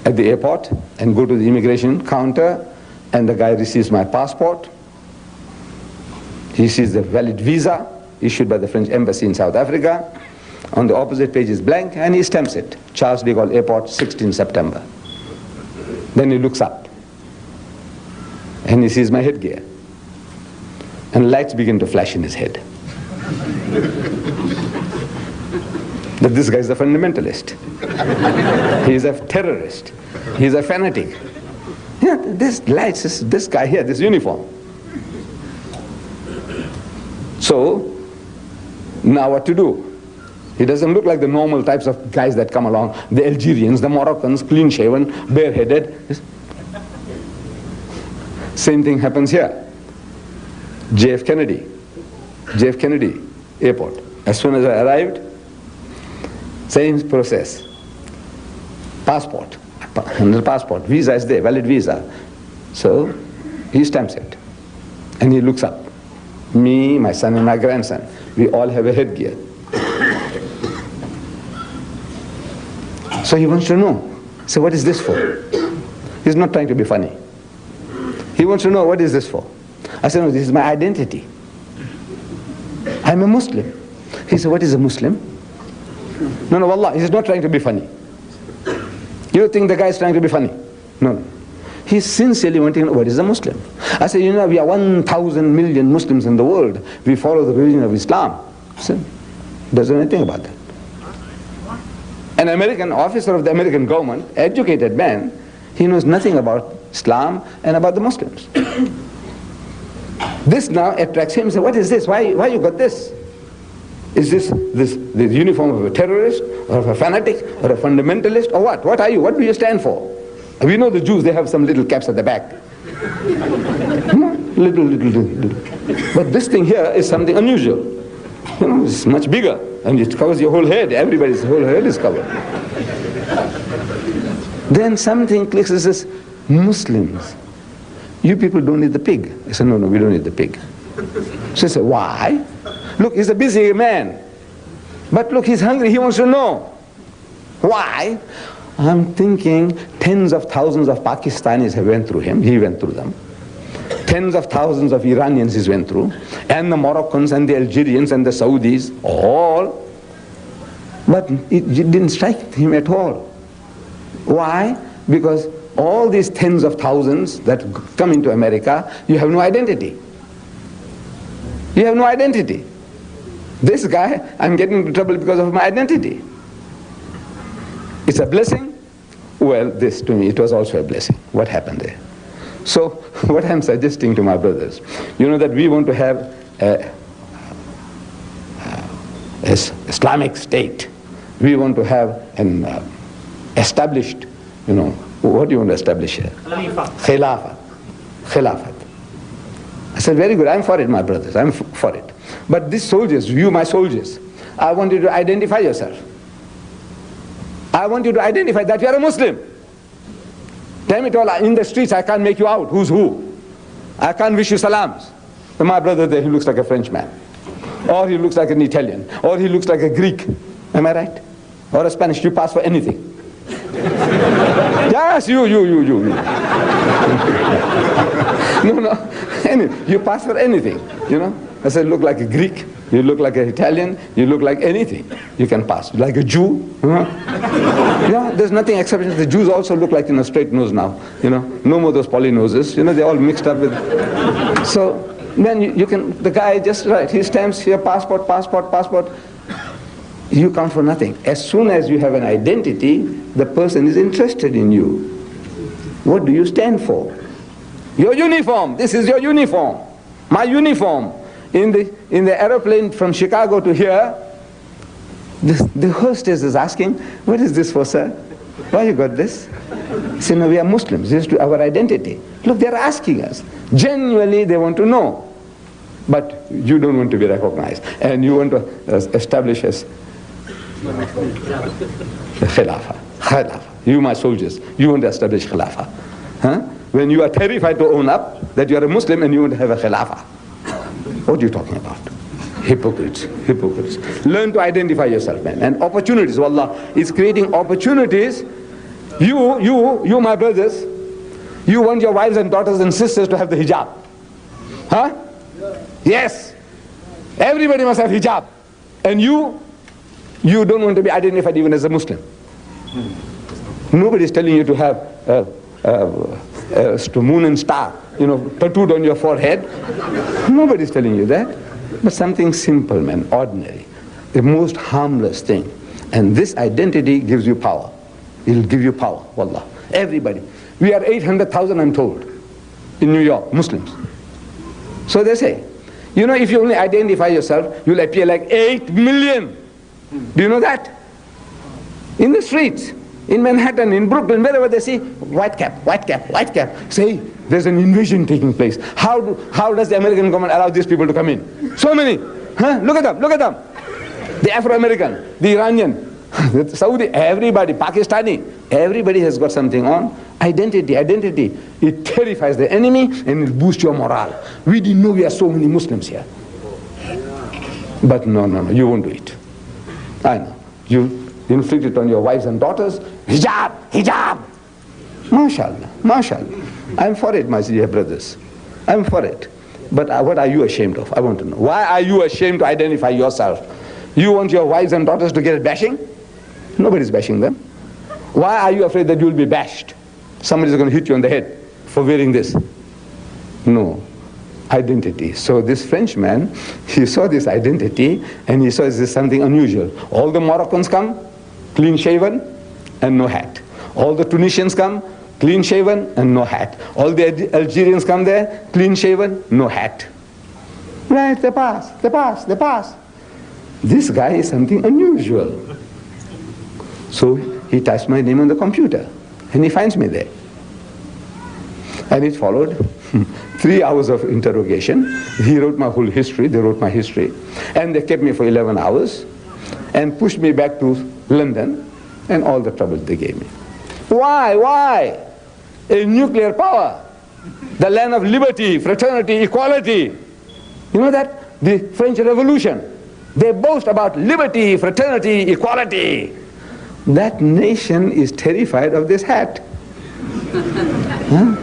at the airport and go to the immigration counter, and the guy receives my passport. He sees the valid visa issued by the French embassy in South Africa. On the opposite page is blank, and he stamps it. Charles de Gaulle Airport, 16 September. Then he looks up, and he sees my headgear. And lights begin to flash in his head. That this guy is a fundamentalist. He is a terrorist. He is a fanatic. Yeah, this lights, this guy here, this uniform. So, now what to do? He doesn't look like the normal types of guys that come along. The Algerians, the Moroccans, clean-shaven, bareheaded. Same thing happens here. JF Kennedy Airport. As soon as I arrived, same process. Passport. Under passport. Visa is there, valid visa. So, he stamps it. And he looks up. Me, my son and my grandson, we all have a headgear. So he wants to know. So what is this for? He's not trying to be funny. He wants to know, what is this for? I said, no, this is my identity. I'm a Muslim. He said, what is a Muslim? No, wallah, he's not trying to be funny. You think the guy is trying to be funny? No. He's sincerely wanting to know, what is a Muslim? I said, you know, we are 1,000 million Muslims in the world. We follow the religion of Islam. He said, doesn't know anything about that. An American officer of the American government, educated man, he knows nothing about Islam and about the Muslims. This now attracts him. He said, what is this? Why you got this? Is this the uniform of a terrorist, or of a fanatic, or a fundamentalist, or what? What are you? What do you stand for? We know the Jews, they have some little caps at the back. Little. But this thing here is something unusual. You know, it's much bigger, and it covers your whole head. Everybody's whole head is covered. Then something clicks. It says, Muslims, you people don't need the pig. I said, no, we don't need the pig. So I said, why? Look, he's a busy man. But look, he's hungry, he wants to know. Why? I'm thinking tens of thousands of Pakistanis have went through him. He went through them. Tens of thousands of Iranians he went through. And the Moroccans and the Algerians and the Saudis, all. But it didn't strike him at all. Why? Because all these tens of thousands that come into America, you have no identity. You have no identity. This guy, I'm getting into trouble because of my identity. It's a blessing? Well, this to me, it was also a blessing. What happened there? So, what I'm suggesting to my brothers, you know that we want to have a Islamic state. We want to have an established, you know, what do you want to establish here? Khilafat. I said, very good, I'm for it, my brothers, I'm for it. But these soldiers, you my soldiers, I want you to identify yourself. I want you to identify that you are a Muslim. Damn it all, in the streets I can't make you out, who's who. I can't wish you salams. But my brother there, he looks like a Frenchman. Or he looks like an Italian. Or he looks like a Greek. Am I right? Or a Spanish, you pass for anything. Yes, you. No, you pass for anything, you know. I said, look like a Greek, you look like an Italian, you look like anything, you can pass. Like a Jew, yeah, there's nothing exceptional. The Jews also look like, you know, straight nose now, you know, no more those polynoses, you know, they're all mixed up with. So then you can, the guy just right, he stamps here, passport. You count for nothing. As soon as you have an identity, the person is interested in you. What do you stand for? Your uniform. This is your uniform. My uniform. In the aeroplane from Chicago to here, the hostess is asking, what is this for, sir? Why you got this? He said, no, we are Muslims. This is our identity. Look, they're asking us. Genuinely, they want to know. But you don't want to be recognized. And you want to establish as Khilafah. You, my soldiers, you want to establish Khilafah. Huh? When you are terrified to own up that you are a Muslim and you want to have a Khilafah. What are you talking about? Hypocrites. Learn to identify yourself, man. And opportunities, wallah, is creating opportunities You, my brothers, you want your wives and daughters and sisters to have the hijab. Huh? Yes. Everybody must have hijab. And you don't want to be identified even as a Muslim. Nobody is telling you to have moon and star, tattooed on your forehead. Nobody is telling you that. But something simple, man, ordinary. The most harmless thing. And this identity gives you power. It will give you power, wallah. Everybody. We are 800,000, I'm told, in New York, Muslims. So they say, if you only identify yourself, you'll appear like 8 million. Do you know that? In the streets, in Manhattan, in Brooklyn, wherever they see, white cap, white cap, white cap. Say, there's an invasion taking place. How does the American government allow these people to come in? So many. Huh? Look at them, look at them. The Afro-American, the Iranian, the Saudi, everybody, Pakistani, everybody has got something on. Identity. It terrifies the enemy and it boosts your morale. We didn't know we are so many Muslims here. But no, you won't do it. I know. You inflict it on your wives and daughters. Hijab. MashaAllah. I'm for it, my dear brothers. I'm for it. But what are you ashamed of? I want to know. Why are you ashamed to identify yourself? You want your wives and daughters to get bashing? Nobody's bashing them. Why are you afraid that you'll be bashed? Somebody's going to hit you on the head for wearing this. No. Identity. So this Frenchman, he saw this identity and he saw this is something unusual. All the Moroccans come, clean shaven and no hat. All the Tunisians come, clean shaven and no hat. All the Algerians come there, clean shaven, no hat. Right, they pass. This guy is something unusual. So he types my name on the computer and he finds me there. And it followed 3 hours of interrogation. He wrote my whole history, they wrote my history. And they kept me for 11 hours and pushed me back to London and all the trouble they gave me. Why? A nuclear power, the land of liberty, fraternity, equality. You know that? The French Revolution. They boast about liberty, fraternity, equality. That nation is terrified of this hat. Huh?